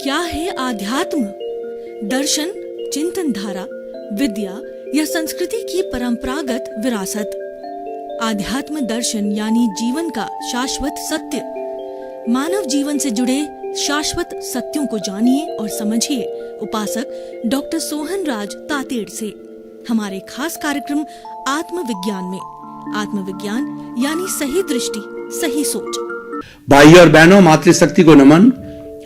क्या है आध्यात्म? दर्शन, चिंतन धारा, विद्या या संस्कृति की परंपरागत विरासत। आध्यात्म दर्शन यानी जीवन का शाश्वत सत्य। मानव जीवन से जुड़े शाश्वत सत्यों को जानिए और समझिए उपासक डॉक्टर सोहन राज तातेड़ से हमारे खास कार्यक्रम आत्मविज्ञान में। आत्मविज्ञान यानी सही दृष्टि, सही सोच। भाई और बहनों, मातृशक्ति को नमन।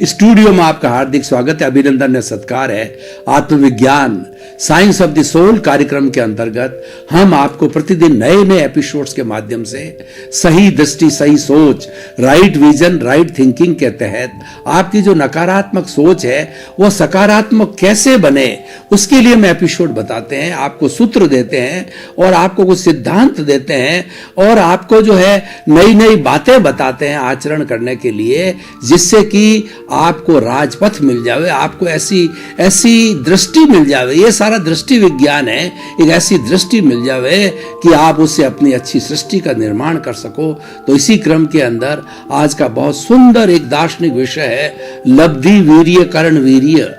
स्टूडियो में आपका हार्दिक स्वागत है, अभिनंदन है, सत्कार है। आत्मविज्ञान साइंस ऑफ द सोल कार्यक्रम के अंतर्गत हम आपको प्रतिदिन नए नए एपिसोड्स के माध्यम से सही दृष्टि, सही सोच, राइट विजन, राइट थिंकिंग के तहत आपकी जो नकारात्मक सोच है वो सकारात्मक कैसे बने, उसके लिए हम एपिसोड बताते हैं, आपको सूत्र देते हैं और आपको कुछ सिद्धांत देते हैं और आपको जो है नई नई बातें बताते हैं आचरण करने के लिए, जिससे कि आपको राजपथ मिल जावे, आपको ऐसी दृष्टि मिल जावे। ये सारा दृष्टि विज्ञान है। एक ऐसी दृष्टि मिल जावे कि आप उससे अपनी अच्छी सृष्टि का निर्माण कर सको। तो इसी क्रम के अंदर आज का बहुत सुंदर एक दार्शनिक विषय है लब्धि वीर्य करण वीर्य।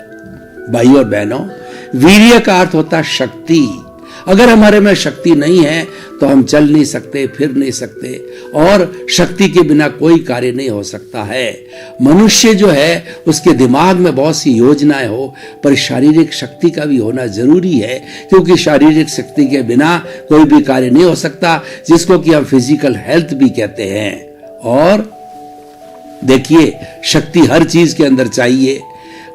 भाई और बहनों, वीर्य का अर्थ होता है शक्ति। अगर हमारे में शक्ति नहीं है तो हम चल नहीं सकते, फिर नहीं सकते, और शक्ति के बिना कोई कार्य नहीं हो सकता है। मनुष्य जो है उसके दिमाग में बहुत सी योजनाएं हो, पर शारीरिक शक्ति का भी होना जरूरी है, क्योंकि शारीरिक शक्ति के बिना कोई भी कार्य नहीं हो सकता, जिसको कि हम फिजिकल हेल्थ भी कहते हैं। और देखिए, शक्ति हर चीज के अंदर चाहिए।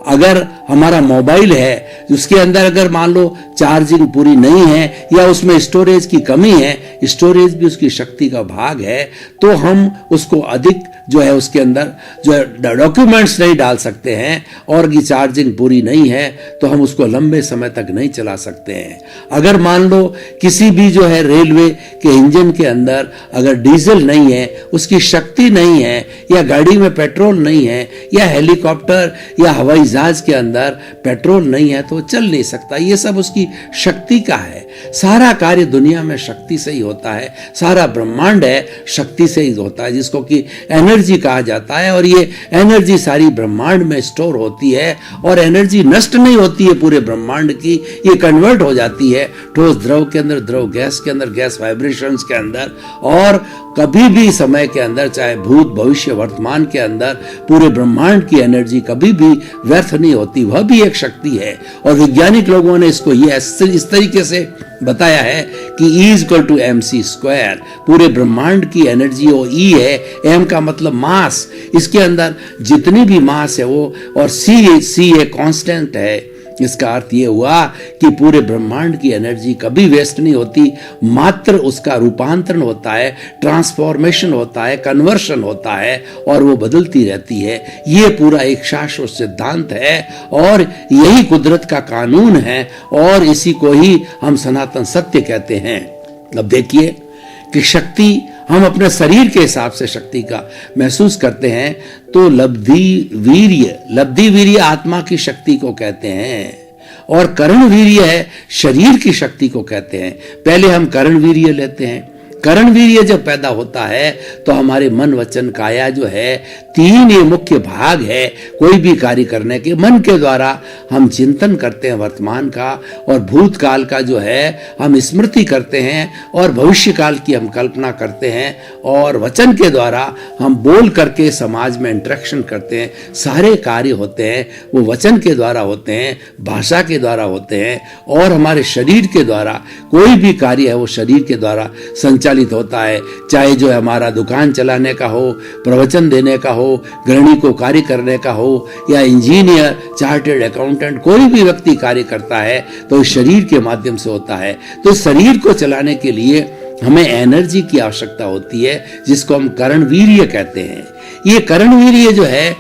अगर हमारा मोबाइल है, उसके अंदर अगर मान लो चार्जिंग पूरी नहीं है या उसमें स्टोरेज की कमी है, स्टोरेज भी उसकी शक्ति का भाग है, तो हम उसको अधिक जो है उसके अंदर जो है डॉक्यूमेंट्स नहीं डाल सकते हैं, और की चार्जिंग पूरी नहीं है तो हम उसको लंबे समय तक नहीं चला सकते हैं। अगर मान लो किसी भी जो है रेलवे के इंजन के अंदर अगर डीजल नहीं है, उसकी शक्ति नहीं है, या गाड़ी में पेट्रोल नहीं है, या हेलीकॉप्टर या हवाई जहाज के अंदर पेट्रोल नहीं है, तो चल नहीं सकता। ये सब उसकी शक्ति का है। सारा कार्य दुनिया में शक्ति से ही होता है। सारा ब्रह्मांड है शक्ति से ही होता है, जिसको कि एनर्जी कहा जाता है। और ये एनर्जी सारी ब्रह्मांड में स्टोर होती है, और एनर्जी नष्ट नहीं होती है पूरे ब्रह्मांड की। ये कन्वर्ट हो जाती है ठोस द्रव के अंदर, द्रव गैस के अंदर, गैस वाइब्रेशंस के अंदर, और कभी भी समय के अंदर, चाहे भूत, भविष्य, वर्तमान के अंदर, पूरे ब्रह्मांड की एनर्जी कभी भी व्यर्थ नहीं होती। वह भी एक शक्ति है। और वैज्ञानिक लोगों ने इसको ये इस तरीके से बताया है कि E इक्वल टू mc²। पूरे ब्रह्मांड की एनर्जी वो E है। m का मतलब मास, इसके अंदर जितनी भी मास है वो, और c एक कांस्टेंट है। इसका अर्थ ये हुआ कि पूरे ब्रह्मांड की एनर्जी कभी वेस्ट नहीं होती, मात्र उसका रूपांतरण होता है, ट्रांसफॉर्मेशन होता है, कन्वर्शन होता है, और वो बदलती रहती है। ये पूरा एक शाश्वत सिद्धांत है, और यही कुदरत का कानून है, और इसी को ही हम सनातन सत्य कहते हैं। अब देखिए कि शक्ति हम अपने शरीर के हिसाब से शक्ति का महसूस करते हैं, तो लब्धि वीर्य आत्मा की शक्ति को कहते हैं, और करण वीर्य है शरीर की शक्ति को कहते हैं। पहले हम करण वीर्य लेते हैं। करण वीर्य जब पैदा होता है तो हमारे मन, वचन, काया जो है, तीन ये मुख्य भाग है कोई भी कार्य करने के। मन के द्वारा हम चिंतन करते हैं वर्तमान का, और भूतकाल का जो है हम स्मृति करते हैं, और भविष्य काल की हम कल्पना करते हैं, और वचन के द्वारा हम बोल करके समाज में इंटरेक्शन करते हैं। सारे कार्य होते हैं वो वचन के द्वारा होते हैं, भाषा के द्वारा होते हैं, और हमारे शरीर के द्वारा कोई भी कार्य है वो शरीर के द्वारा संचालित होता है। चाहे जो हमारा दुकान चलाने का हो, प्रवचन देने का हो, गृहिणी को कार्य करने का हो, या इंजीनियर, चार्टर्ड अकाउंटेंट, कोई भी व्यक्ति कार्य करता है तो शरीर के माध्यम से होता है। तो शरीर को चलाने के लिए हमें एनर्जी की आवश्यकता होती है, जिसको हम करण वीर्य कहते हैं। ये करण वीर्य जो है,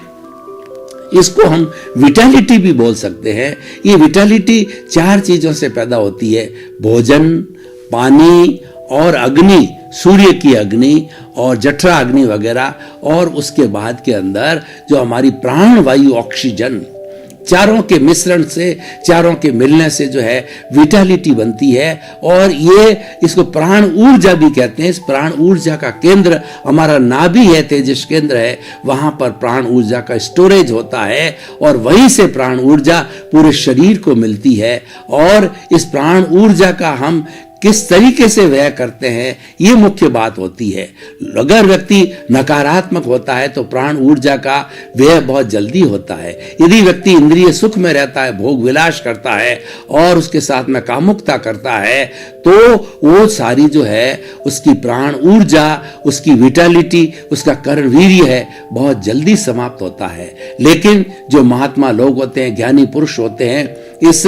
इसको हम विटालिटी भी बोल सकते हैं। ये विटालिटी चार चीजों से पैदा होती है: भोजन, पानी और अग्नि, सूर्य की अग्नि और जठरा अग्नि वगैरह। और उसके बाद के अंदर जो हमारी प्राण वायु ऑक्सीजन, चारों के मिश्रण से, चारों के मिलने से जो है विटालिटी बनती है। और ये इसको प्राण ऊर्जा भी कहते हैं। इस प्राण ऊर्जा का केंद्र हमारा नाभि है, तेजस केंद्र है, वहां पर प्राण ऊर्जा का स्टोरेज होता है और वहीं से प्राण ऊर्जा पूरे शरीर को मिलती है। और इस प्राण ऊर्जा का हम किस तरीके से व्यय करते हैं, ये मुख्य बात होती है। अगर व्यक्ति नकारात्मक होता है तो प्राण ऊर्जा का व्यय बहुत जल्दी होता है। यदि व्यक्ति इंद्रिय सुख में रहता है, भोग विलास करता है और उसके साथ में कामुकता करता है, तो वो सारी जो है उसकी प्राण ऊर्जा, उसकी विटालिटी, उसका कर्ण वीर्य है, बहुत जल्दी समाप्त होता है। लेकिन जो महात्मा लोग होते हैं, ज्ञानी पुरुष होते हैं, इस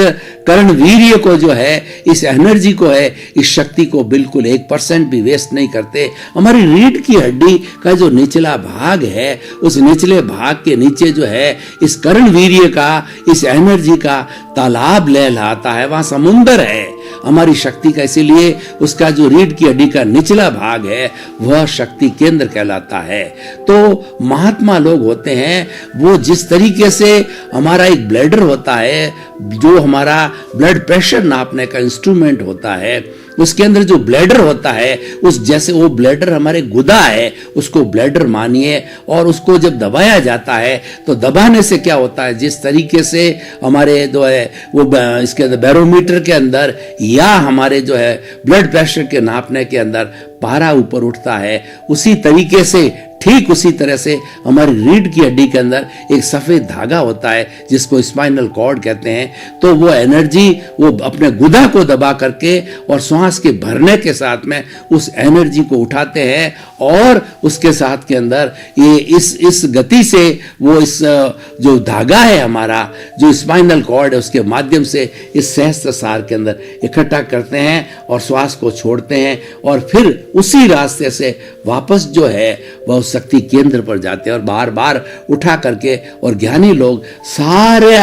कर्ण वीर्य को जो है, इस एनर्जी को है, इस शक्ति को बिल्कुल 1% भी वेस्ट नहीं करते। हमारी रीढ़ की हड्डी का जो निचला भाग है, उस निचले भाग के नीचे जो है इस कर्ण वीर्य का, इस एनर्जी का तालाब लहलहाता है, वहां समुंदर है हमारी शक्ति का। इसीलिए उसका जो रीढ़ की हड्डी का निचला भाग है वह शक्ति केंद्र कहलाता है। तो महात्मा लोग होते हैं, वो जिस तरीके से हमारा एक ब्लैडर होता है, जो हमारा ब्लड प्रेशर नापने का इंस्ट्रूमेंट होता है, उसके अंदर जो ब्लैडर होता है, उस जैसे वो ब्लैडर हमारे गुदा है, उसको ब्लैडर मानिए। और उसको जब दबाया जाता है तो दबाने से क्या होता है, जिस तरीके से हमारे जो है वो इसके बैरोमीटर के अंदर या हमारे जो है ब्लड प्रेशर के नापने के अंदर पारा ऊपर उठता है, उसी तरीके से, ठीक उसी तरह से हमारी रीढ़ की हड्डी के अंदर एक सफेद धागा होता है जिसको स्पाइनल कॉर्ड कहते हैं। तो वो एनर्जी वो अपने गुदा को दबा करके और श्वास के भरने के साथ में उस एनर्जी को उठाते हैं और उसके साथ के अंदर ये इस गति से वो इस जो धागा है हमारा, जो स्पाइनल कॉर्ड है, उसके माध्यम से इस सहस्त्र सार के अंदर इकट्ठा करते हैं और श्वास को छोड़ते हैं और फिर उसी रास्ते से वापस जो है वह शक्ति केंद्र पर जाते हैं और बार बार उठा करके। और ज्ञानी लोग सारे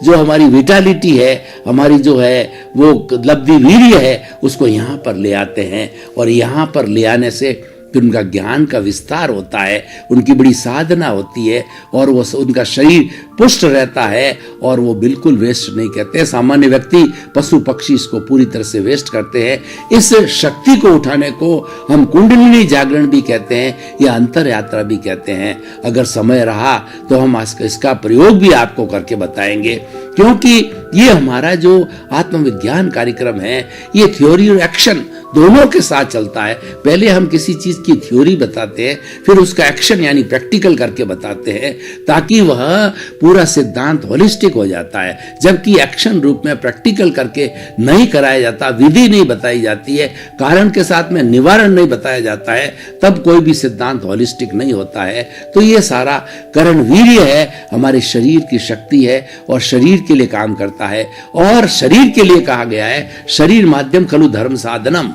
जो हमारी विटालिटी है, हमारी जो है वो लब्धि वीर्य है, उसको यहाँ पर ले आते हैं और यहाँ पर ले आने से फिर उनका ज्ञान का विस्तार होता है, उनकी बड़ी साधना होती है और वो उनका शरीर पुष्ट रहता है और वो बिल्कुल वेस्ट नहीं करते। सामान्य व्यक्ति, पशु पक्षी इसको पूरी तरह से वेस्ट करते हैं। इस शक्ति को उठाने को हम कुंडलिनी जागरण भी कहते हैं या अंतर यात्रा भी कहते हैं। अगर समय रहा तो हम इसका प्रयोग भी आपको करके बताएंगे, क्योंकि ये हमारा जो आत्मविज्ञान कार्यक्रम है, ये थ्योरी और एक्शन दोनों के साथ चलता है। पहले हम किसी चीज की थ्योरी बताते हैं, फिर उसका एक्शन यानी प्रैक्टिकल करके बताते हैं, ताकि वह पूरा सिद्धांत होलिस्टिक हो जाता है। जबकि एक्शन रूप में प्रैक्टिकल करके नहीं कराया जाता, विधि नहीं बताई जाती है, कारण के साथ में निवारण नहीं बताया जाता है, तब कोई भी सिद्धांत होलिस्टिक नहीं होता है। तो ये सारा कर्ण वीर्य है, हमारे शरीर की शक्ति है और शरीर के लिए काम करता है। और शरीर के लिए कहा गया है, शरीर माध्यम खलु धर्म साधनम।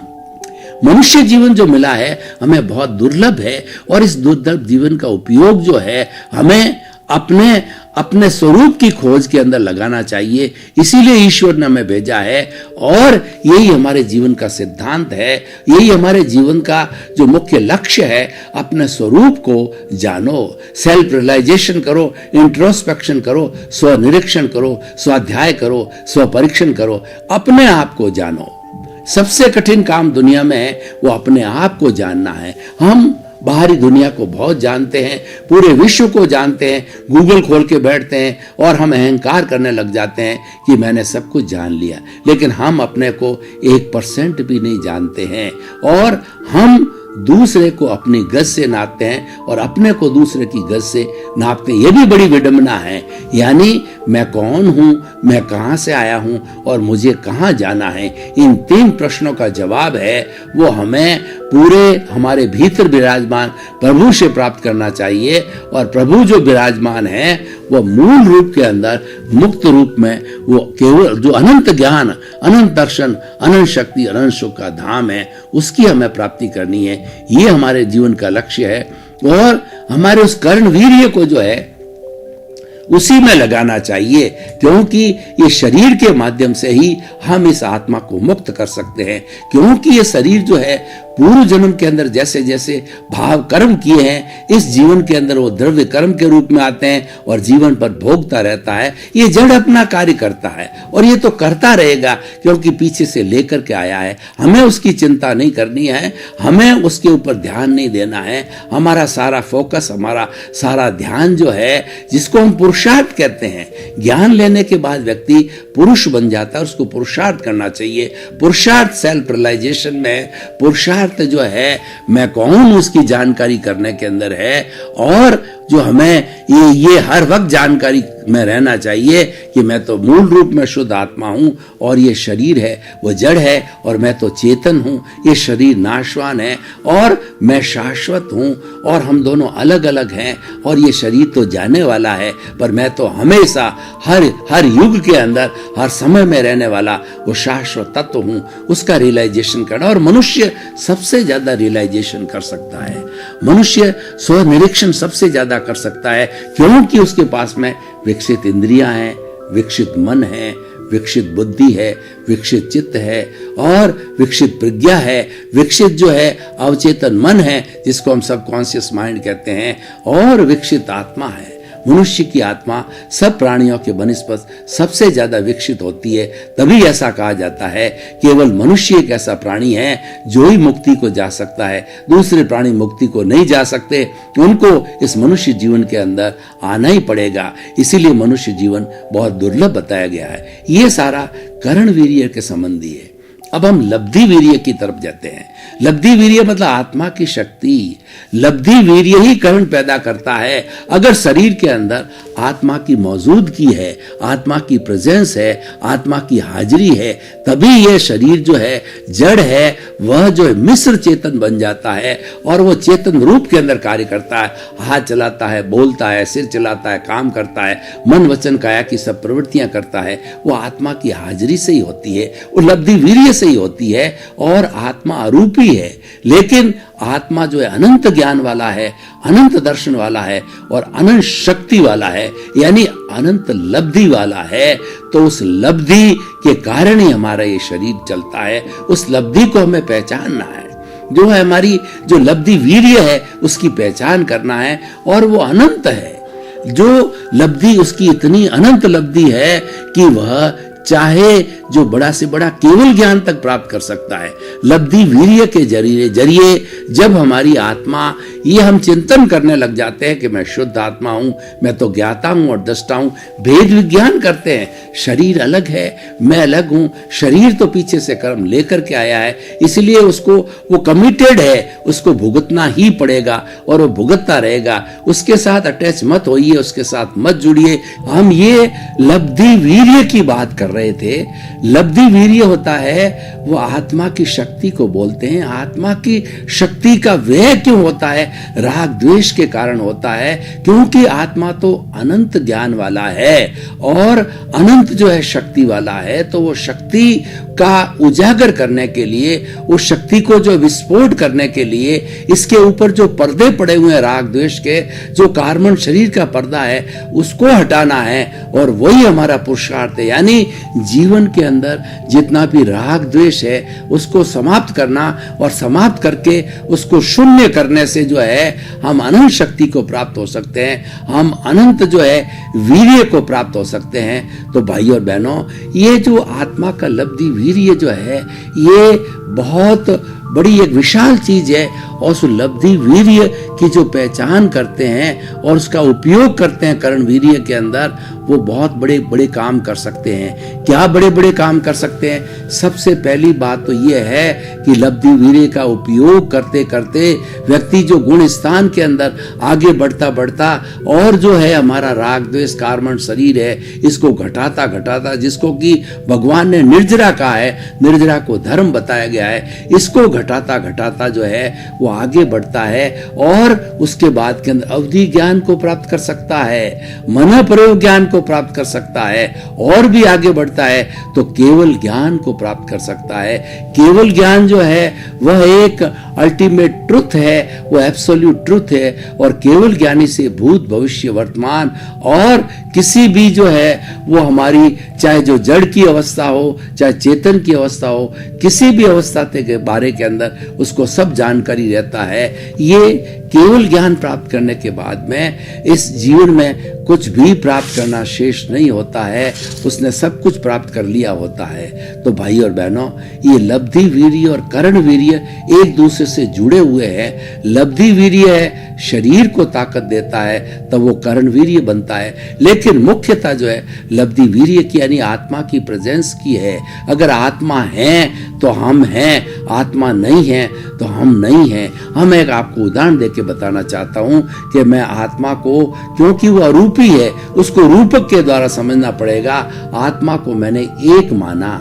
मनुष्य जीवन जो मिला है हमें बहुत दुर्लभ है और इस दुर्लभ जीवन का उपयोग जो है हमें अपने स्वरूप की खोज के अंदर लगाना चाहिए। इसीलिए ईश्वर ने हमें भेजा है और यही हमारे जीवन का सिद्धांत है, यही हमारे जीवन का जो मुख्य लक्ष्य है। अपने स्वरूप को जानो, सेल्फ रियलाइजेशन करो, इंट्रोस्पेक्शन करो, स्वनिरीक्षण करो, स्वाध्याय करो, स्वपरीक्षण करो, अपने आप को जानो। सबसे कठिन काम दुनिया में है वो अपने आप को जानना है। हम बाहरी दुनिया को बहुत जानते हैं, पूरे विश्व को जानते हैं, गूगल खोल के बैठते हैं और हम अहंकार करने लग जाते हैं कि मैंने सब कुछ जान लिया, लेकिन हम अपने को 1% भी नहीं जानते हैं और हम दूसरे को अपनी गज से नापते हैं और अपने को दूसरे की गज से नापते हैं। यह भी बड़ी विडंबना है। यानी मैं कौन हूं, मैं कहां से आया हूं और मुझे कहां जाना है, इन 3 प्रश्नों का जवाब है वो हमें पूरे हमारे भीतर विराजमान प्रभु से प्राप्त करना चाहिए। और प्रभु जो विराजमान है वो मूल रूप के अंदर, मुक्त रूप में, वो केवल जो अनंत ज्ञान, अनंत दर्शन, अनंत शक्ति, अनंत सुख का धाम है, उसकी हमें प्राप्ति करनी है। ये हमारे जीवन का लक्ष्य है और हमारे उस कर्ण वीर्य को जो है उसी में लगाना चाहिए, क्योंकि ये शरीर के माध्यम से ही हम इस आत्मा को मुक्त कर सकते हैं। क्योंकि ये शरीर जो है पूर्व जन्म के अंदर जैसे जैसे भाव कर्म किए हैं, इस जीवन के अंदर वो द्रव्य कर्म के रूप में आते हैं और जीवन पर भोगता रहता है। ये जड़ अपना कार्य करता है और ये तो करता रहेगा, क्योंकि पीछे से लेकर के आया है। हमें उसकी चिंता नहीं करनी है, हमें उसके ऊपर ध्यान नहीं देना है। हमारा सारा फोकस, हमारा सारा ध्यान जो है, जिसको हम पुरुषार्थ कहते हैं, ज्ञान लेने के बाद व्यक्ति पुरुष बन जाता है, उसको पुरुषार्थ करना चाहिए। पुरुषार्थ सेल्फ रियलाइजेशन में, पुरुषार्थ जो है मैं कौन हूं उसकी जानकारी करने के अंदर है। और जो हमें ये हर वक्त जानकारी में रहना चाहिए कि मैं तो मूल रूप में शुद्ध आत्मा हूं और ये शरीर है वो जड़ है और मैं तो चेतन हूं। ये शरीर नाशवान है और मैं शाश्वत हूं और हम दोनों अलग अलग हैं और ये शरीर तो जाने वाला है, पर मैं तो हमेशा हर युग के अंदर हर समय में रहने वाला वो शाश्वत तत्व हूं। उसका रियलाइजेशन करना, और मनुष्य सबसे ज्यादा रियलाइजेशन कर सकता है। मनुष्य स्वनिरीक्षण सबसे ज्यादा कर सकता है, क्योंकि उसके पास में विकसित इंद्रियां हैं, विकसित मन है, विकसित बुद्धि है, विकसित चित्त है और विकसित प्रज्ञा है, विकसित जो है अवचेतन मन है जिसको हम सबकॉन्शियस माइंड कहते हैं, और विकसित आत्मा है। मनुष्य की आत्मा सब प्राणियों के बनिस्पत सबसे ज्यादा विकसित होती है। तभी ऐसा कहा जाता है केवल मनुष्य एक ऐसा प्राणी है जो ही मुक्ति को जा सकता है, दूसरे प्राणी मुक्ति को नहीं जा सकते। उनको इस मनुष्य जीवन के अंदर आना ही पड़ेगा, इसीलिए मनुष्य जीवन बहुत दुर्लभ बताया गया है। ये सारा करण वीर्य के संबंधी है। अब हम लब्धि वीर्य की तरफ जाते हैं। लब्धि वीर्य मतलब आत्मा की शक्ति। लब्धि वीर्य ही करण पैदा करता है। अगर शरीर के अंदर आत्मा की मौजूदगी है, आत्मा की प्रेजेंस है, आत्मा की हाजिरी है, तभी यह शरीर जो है जड़ है वह जो है मिश्र चेतन बन जाता है और वह चेतन रूप के अंदर कार्य करता है। हाथ चलाता है, बोलता है, सिर चलाता है, काम करता है, मन वचन काया की सब प्रवृत्तियां करता है। वो आत्मा की हाजिरी से ही होती है, वो लब्धि वीर्य से ही होती है और आत्मा अरूपी है। लेकिन आत्मा जो है अनंत ज्ञान वाला है, अनंत दर्शन वाला है और अनंत शक्ति वाला है, यानी अनंत लब्धि वाला है। तो उस लब्धि के कारण ही हमारा ये शरीर चलता है। उस लब्धि को हमें पहचानना है। जो है हमारी जो लब्धि वीर्य है उसकी पहचान करना है, और वो अनंत है। जो लब्धि उसकी इतनी अनंत लब्धि है कि वह चाहे जो बड़ा से बड़ा केवल ज्ञान तक प्राप्त कर सकता है। लब्धि वीर्य के जरिए जब हमारी आत्मा, ये हम चिंतन करने लग जाते हैं कि मैं शुद्ध आत्मा हूं, मैं तो ज्ञाता हूं और दृष्टा हूं, भेद विज्ञान करते हैं। शरीर अलग है, मैं अलग हूं। शरीर तो पीछे से कर्म लेकर के आया है, इसलिए उसको वो कमिटेड है, उसको भुगतना ही पड़ेगा और वो भुगतता रहेगा। उसके साथ अटैच मत होइए, उसके साथ मत जुड़िए। हम ये लब्धि वीर्य की बात कर रहे थे। लब्धि वीर्य होता है वो आत्मा की शक्ति को बोलते हैं। आत्मा की शक्ति का व्यय क्यों होता है? राग द्वेष के कारण होता है, क्योंकि आत्मा तो अनंत ज्ञान वाला है और अनंत जो है शक्ति वाला है। तो वो शक्ति का उजागर करने के लिए, उस शक्ति को जो विस्फोट करने के लिए इसके ऊपर जो पर्दे पड़े हुए हैं राग द्वेष के, जो कार्बन शरीर का पर्दा है, उसको हटाना है और वही हमारा पुरुषार्थ है। यानी जीवन के अंदर जितना भी राग द्वेष है उसको समाप्त करना, और समाप्त करके उसको शून्य करने से जो है हम अनंत शक्ति को प्राप्त हो सकते हैं, हम अनंत जो है वीर्य को प्राप्त हो सकते हैं। तो भाई और बहनों, ये जो आत्मा का लब्धि वीर्य जो है ये बहुत बड़ी एक विशाल चीज है, और उस लब्धि वीर्य की जो पहचान करते हैं और उसका उपयोग करते हैं करण वीर्य के अंदर, वो बहुत बड़े बड़े काम कर सकते हैं। क्या बड़े बड़े काम कर सकते हैं? सबसे पहली बात तो ये है कि लब्धि वीर्य का उपयोग करते करते व्यक्ति जो गुण स्थान के अंदर आगे बढ़ता बढ़ता और जो है हमारा राग द्वेष कार्बन शरीर है इसको घटाता घटाता, जिसको कि भगवान ने निर्जरा कहा है, निर्जरा को धर्म बताया गया है, इसको घटाता घटाता जो है वो आगे बढ़ता है और उसके बाद के अंदर अवधि ज्ञान को प्राप्त कर सकता है, मन प्रयोग ज्ञान को प्राप्त कर सकता है, और भी आगे बढ़ता है तो केवल ज्ञान को प्राप्त कर सकता है। केवल ज्ञान जो है वह एक अल्टीमेट ट्रुथ है, वो एब्सोल्यूट ट्रुथ है, और केवल ज्ञानी से भूत भविष्य वर्तमान और किसी भी जो है वो हमारी चाहे जो जड़ की अवस्था हो चाहे चेतन की अवस्था हो, किसी भी अवस्था अवस्था के बारे के अंदर उसको सब जानकारी रहता है। ये केवल ज्ञान प्राप्त करने के बाद में इस जीवन में कुछ भी प्राप्त करना शेष नहीं होता है, उसने सब कुछ प्राप्त कर लिया होता है। तो भाई और बहनों, ये लब्धि वीर्य और करण वीर्य एक दूसरे से जुड़े हुए हैं। लब्धि वीर्य है शरीर को ताकत देता है, तब वो करण वीर्य बनता है। लेकिन मुख्यता जो है लब्धि वीर्य की यानी आत्मा की प्रेजेंस की है। अगर आत्मा है तो हम हैं, आत्मा नहीं है तो हम नहीं हैं। हम एक आपको उदाहरण देके बताना चाहता हूं कि मैं आत्मा को, क्योंकि वो अरूपी है, उसको रूपक के द्वारा समझना पड़ेगा। आत्मा को मैंने एक माना,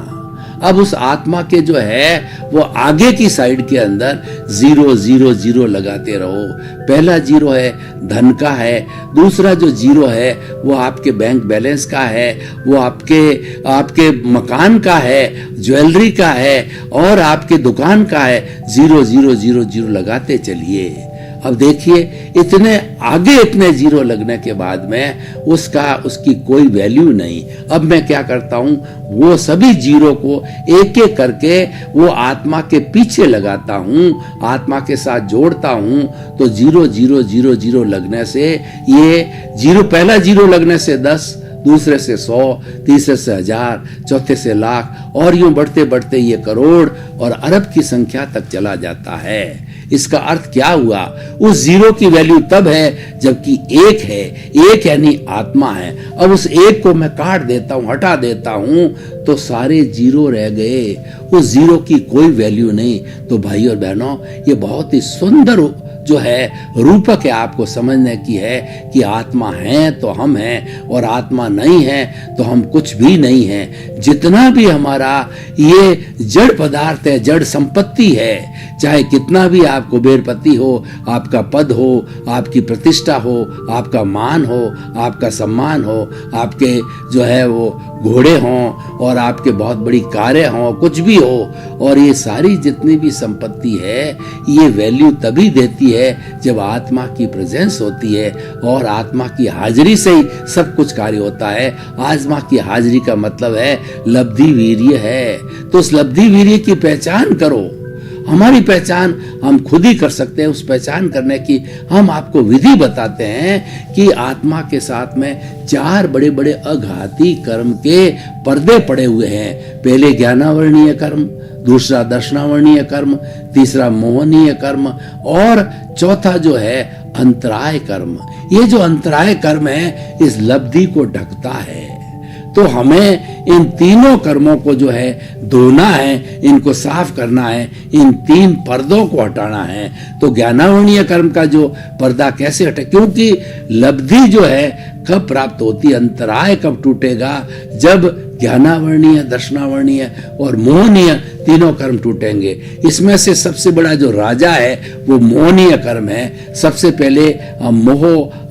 अब उस आत्मा के जो है वो आगे की साइड के अंदर 0 0 0 लगाते रहो। पहला 0 है धन का है, दूसरा जो 0 है वो आपके बैंक बैलेंस का है, वो आपके मकान का है, ज्वेलरी का है और आपके दुकान का है। 0 0 0 0 लगाते चलिए। अब देखिए इतने आगे इतने 0 लगने के बाद में उसकी कोई वैल्यू नहीं। अब मैं क्या करता हूं, वो सभी 0 को एक एक करके वो आत्मा के पीछे लगाता हूं, आत्मा के साथ जोड़ता हूं। तो 0 0 0 0 लगने से ये 0, पहला 0 लगने से 10, दूसरे से 100, तीसरे से 1000, चौथे से लाख और यूं बढ़ते बढ़ते ये करोड़ और अरब की संख्या तक चला जाता है। इसका अर्थ क्या हुआ? उस 0 की वैल्यू तब है जबकि 1 है, 1 यानी आत्मा है। अब उस 1 को मैं काट देता हूं, हटा देता हूं तो सारे 0 रह गए, उस 0 की कोई वैल्यू नहीं। तो भाई और बहनों, ये बहुत ही सुंदर जो है रूपक है, आपको समझने की है कि आत्मा है तो हम हैं और आत्मा नहीं है तो हम कुछ भी नहीं हैं। जितना भी हमारा ये जड़ पदार्थ है, जड़ संपत्ति है, चाहे कितना भी आप कुबेरपति हो, आपका पद हो, आपकी प्रतिष्ठा हो, आपका मान हो, आपका सम्मान हो, आपके जो है वो घोड़े हों और आपके बहुत बड़ी कारें हों, कुछ भी हो, और ये सारी जितनी भी संपत्ति है ये वैल्यू तभी देती है जब आत्मा की प्रेजेंस होती है और आत्मा की हाजिरी से ही सब कुछ कार्य होता है। आत्मा की हाजिरी का मतलब है लब्धि वीर्य है। तो उस लब्धि वीर्य की पहचान करो। हमारी पहचान हम खुद ही कर सकते हैं। उस पहचान करने की हम आपको विधि बताते हैं कि आत्मा के साथ में 4 बड़े बड़े अघाती कर्म के पर्दे पड़े हुए हैं। पहले ज्ञानावर्णीय कर्म, दूसरा दर्शनावर्णीय कर्म, तीसरा मोहनीय कर्म और चौथा जो है अंतराय कर्म। ये जो अंतराय कर्म है इस लब्धि को ढकता है। तो हमें इन तीनों कर्मों को जो है धोना है, इनको साफ करना है, इन 3 पर्दों को हटाना है। तो ज्ञानावर्णीय कर्म का जो पर्दा कैसे हटे, क्योंकि लब्धि जो है कब प्राप्त होती है, अंतराय कब टूटेगा, जब ज्ञानावर्णीय, दर्शनावर्णीय और मोहनीय तीनों कर्म टूटेंगे। इसमें से सबसे बड़ा जो राजा है वो मोहनीय कर्म है। सबसे पहले मोह,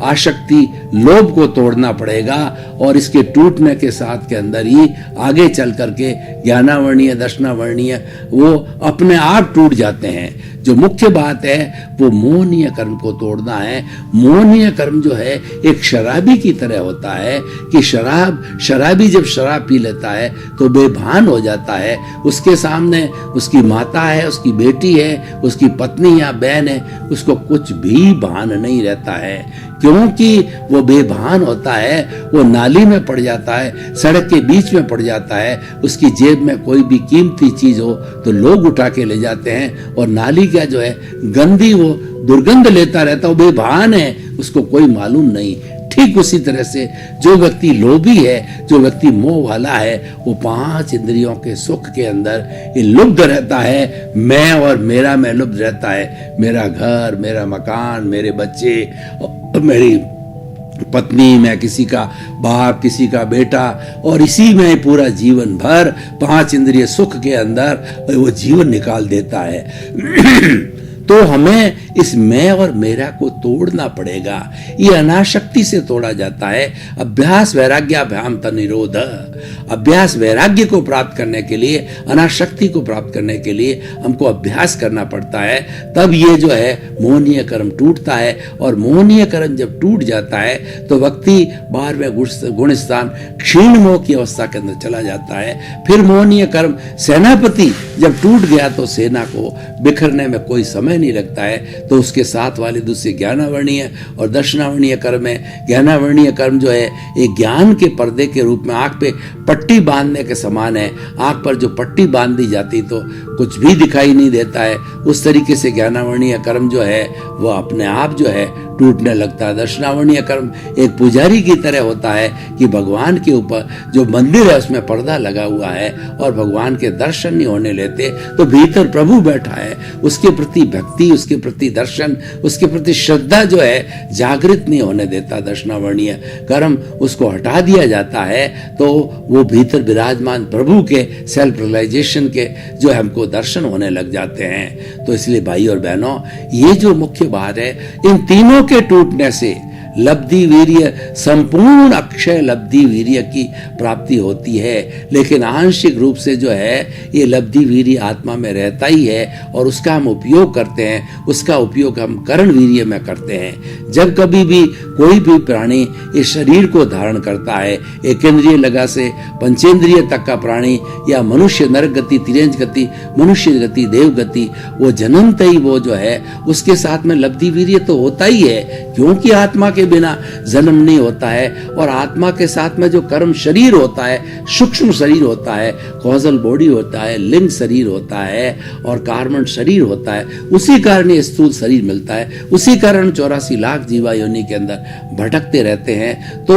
आसक्ति, लोभ को तोड़ना पड़ेगा और इसके टूटने के साथ के अंदर ही आगे चल करके ज्ञानावर्णीय, दर्शनावर्णीय वो अपने आप टूट जाते हैं। जो मुख्य बात है वो मोहनीय कर्म को तोड़ना है। मोहनीय कर्म जो है एक शराबी की तरह होता है कि शराबी जब शराब पी लेता है तो बेभान हो जाता है। उसके सामने उसकी माता है, उसकी बेटी है, उसकी पत्नी या बहन है, उसको कुछ भी भान नहीं रहता है, क्योंकि वो बेभान होता है। वो नाली में पड़ जाता है, सड़क के बीच में पड़ जाता है। उसकी जेब में कोई भी कीमती चीज हो तो लोग उठा के ले जाते हैं और नाली का जो है गंदी वो दुर्गंध लेता रहता है, वो बेभान है, उसको कोई मालूम नहीं। ठीक उसी तरह से जो व्यक्ति लोभी है, जो व्यक्ति मोह वाला है, वो 5 इंद्रियों के सुख के अंदर ये लुब्ध रहता है। मैं और मेरा में लुब्ध रहता है। मेरा घर, मेरा मकान, मेरे बच्चे, मेरी पत्नी, मैं किसी का बाप, किसी का बेटा, और इसी में पूरा जीवन भर 5 इंद्रिय सुख के अंदर वो जीवन निकाल देता है। तो हमें इस मैं और मेरा को तोड़ना पड़ेगा। ये अनाशक्ति से तोड़ा जाता है। अभ्यास वैराग्याभ्याम तनिरोध। अभ्यास वैराग्य को प्राप्त करने के लिए, अनाशक्ति को प्राप्त करने के लिए हमको अभ्यास करना पड़ता है। तब ये जो है मोहनीय कर्म टूटता है, और मोहनीय कर्म जब टूट जाता है तो व्यक्ति 12वें गुण स्थान क्षीण मोह की अवस्था के अंदर चला जाता है। फिर मोहनीय कर्म सेनापति जब टूट गया तो सेना को बिखरने में कोई समय नहीं लगता है। तो उसके साथ वाले दूसरे ज्ञानावर्णीय और दर्शनावर्णीय कर्म है। ज्ञानावर्णीय कर्म जो है एक ज्ञान के पर्दे के रूप में आंख पे पट्टी बांधने के समान है। आंख पर जो पट्टी बांध दी जाती तो कुछ भी दिखाई नहीं देता है, उस तरीके से ज्ञानावर्णीय कर्म जो है वो अपने आप जो है टूटने लगता है। दर्शनावर्णीय कर्म एक पुजारी की तरह होता है कि भगवान के ऊपर जो मंदिर है उसमें पर्दा लगा हुआ है और भगवान के दर्शन नहीं होने लेते, तो भीतर प्रभु बैठा है। उसके प्रति भक्ति, उसके प्रति दर्शन, उसके प्रति श्रद्धा जो है जागृत नहीं होने देता। दर्शनावर्णीय कर्म उसको हटा दिया जाता है तो वो भीतर विराजमान प्रभु के सेल्फ रियलाइजेशन के जो हमको दर्शन होने लग जाते हैं। तो इसलिए भाई और बहनों, ये जो मुख्य बात है, इन तीनों के टूटने से लब्धि वीर्य, संपूर्ण अक्षय लब्धि वीर्य की प्राप्ति होती है। लेकिन आंशिक रूप से जो है ये लब्धि वीर्य आत्मा में रहता ही है और उसका हम उपयोग करते हैं। उसका उपयोग हम करण वीर्य में करते हैं। जब कभी भी कोई भी प्राणी इस शरीर को धारण करता है, एकेंद्रिय लगा से पंचेंद्रिय तक का प्राणी या मनुष्य, नरक गति, तिर्यंच गति, मनुष्य गति, देव गति, वो जन्मते ही वो जो है उसके साथ में लब्धि वीर्य तो होता ही है, क्योंकि आत्मा के बिना जन्म नहीं होता है। और आत्मा के साथ में जो कर्म शरीर होता है, सूक्ष्म शरीर होता है, कॉजल बॉडी होता है, लिंग शरीर होता है और कार्बन शरीर होता है, उसी कारण ये स्थूल शरीर मिलता है। उसी कारण 84 लाख जीवा योनि के अंदर भटकते रहते हैं। तो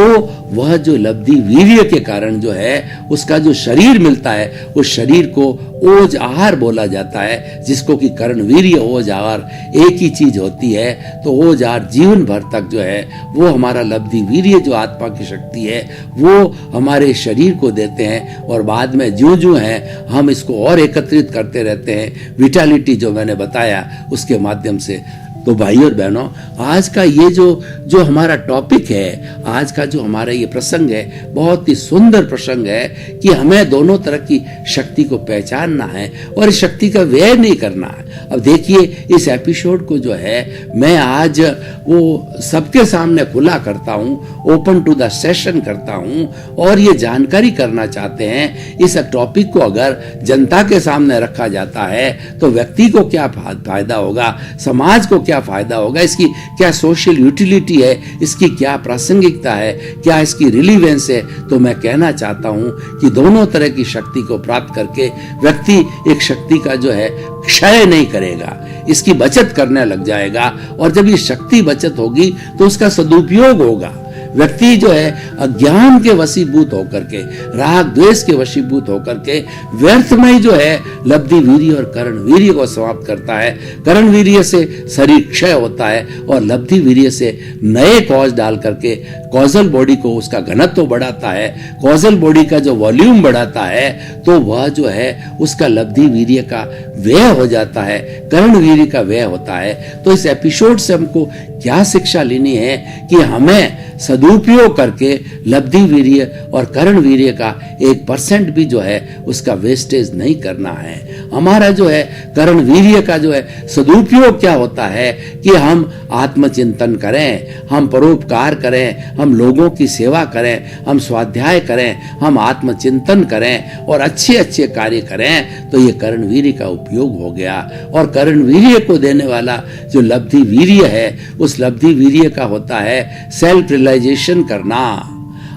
वह जो लब्धि वीर्य के कारण जो है उसका जो शरीर मिलता है, उस शरीर को ओज आहार बोला जाता है, जिसको कि कर्ण वीर्य ओज आहार एक ही चीज होती है। तो ओज आहार जीवन भर तक जो है वो हमारा लब्धि वीर्य जो आत्मा की शक्ति है वो हमारे शरीर को देते हैं। और बाद में जो है हम इसको और एकत्रित करते रहते हैं, विटालिटी जो मैंने बताया उसके माध्यम से। तो भाई और बहनों, आज का ये जो हमारा टॉपिक है, आज का जो हमारा ये प्रसंग है, बहुत ही सुंदर प्रसंग है कि हमें दोनों तरह की शक्ति को पहचानना है और इस शक्ति का व्यय नहीं करना है। अब देखिए, इस एपिसोड को जो है मैं आज वो सबके सामने खुला करता हूँ, ओपन टू द सेशन करता हूँ, और ये जानकारी करना चाहते हैं इस टॉपिक को अगर जनता के सामने रखा जाता है तो व्यक्ति को क्या फायदा होगा, समाज को क्या फायदा होगा, इसकी क्या सोशल यूटिलिटी है, इसकी क्या प्रासंगिकता है, क्या इसकी रिलीवेंस है। तो मैं कहना चाहता हूं कि दोनों तरह की शक्ति को प्राप्त करके व्यक्ति एक शक्ति का जो है क्षय नहीं करेगा, इसकी बचत करने लग जाएगा। और जब ये शक्ति बचत होगी तो उसका सदुपयोग होगा। व्यक्ति जो है अज्ञान के वशीभूत होकर के, राग द्वेष के वशीभूत होकर के व्यर्थ में ही जो है लब्धि वीर्य और करण वीर्य को समाप्त करता है। करण वीर्य से शरीर क्षय होता है और लब्धि वीर्य से नए कॉज डाल करके कॉजल बॉडी को, उसका घनत्व बढ़ाता है, कॉजल बॉडी का जो वॉल्यूम बढ़ाता है, तो वह जो है उसका लब्धि वीर्य का व्यय हो जाता है, करण वीर्य का व्यय होता है। तो इस एपिसोड से हमको क्या शिक्षा लेनी है कि हमें सदुपयोग करके लब्धि वीर्य और करण वीर्य का 1% भी जो है उसका वेस्टेज नहीं करना है। हमारा जो है करण वीर्य का जो है सदुपयोग क्या होता है कि हम आत्मचिंतन करें, हम परोपकार करें, हम लोगों की सेवा करें, हम स्वाध्याय करें, हम आत्मचिंतन करें और अच्छे अच्छे कार्य करें, तो ये करण वीर्य का उपयोग हो गया। और करण वीर्य को देने वाला जो लब्धि वीर्य है, उस लब्धि वीर्य का होता है सेल्फ रियलाइजेशन करना।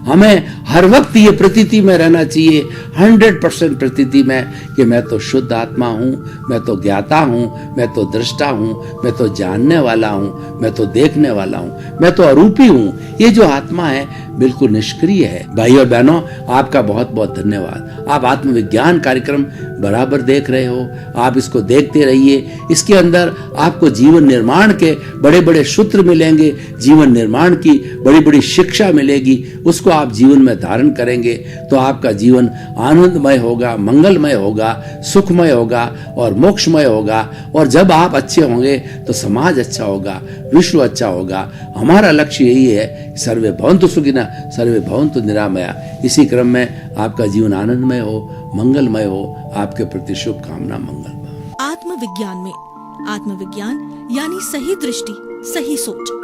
हमें हर वक्त ये प्रतीति में रहना चाहिए, 100% प्रतीति में, कि मैं तो शुद्ध आत्मा हूँ, मैं तो ज्ञाता हूँ, मैं तो दृष्टा हूँ, मैं तो जानने वाला हूँ, मैं तो देखने वाला हूँ, मैं तो अरूपी हूँ। ये जो आत्मा है बिल्कुल निष्क्रिय है। भाई और बहनों, आपका बहुत बहुत धन्यवाद। आप आत्मविज्ञान कार्यक्रम बराबर देख रहे हो, आप इसको देखते रहिए। इसके अंदर आपको जीवन निर्माण के बड़े बड़े सूत्र मिलेंगे, जीवन निर्माण की बड़ी बड़ी शिक्षा मिलेगी। उसको आप जीवन में धारण करेंगे तो आपका जीवन आनंदमय होगा, मंगलमय होगा, सुखमय होगा और मोक्षमय होगा। और जब आप अच्छे होंगे तो समाज अच्छा होगा, विश्व अच्छा होगा। हमारा लक्ष्य यही है, सर्वे भवन्तु सुखिनः सर्वे भवन्तु निरामया। इसी क्रम में आपका जीवन आनंदमय हो, मंगलमय हो। आपके प्रति शुभकामना, मंगल। आत्मविज्ञान में आत्मविज्ञान यानी सही दृष्टि, सही सोच।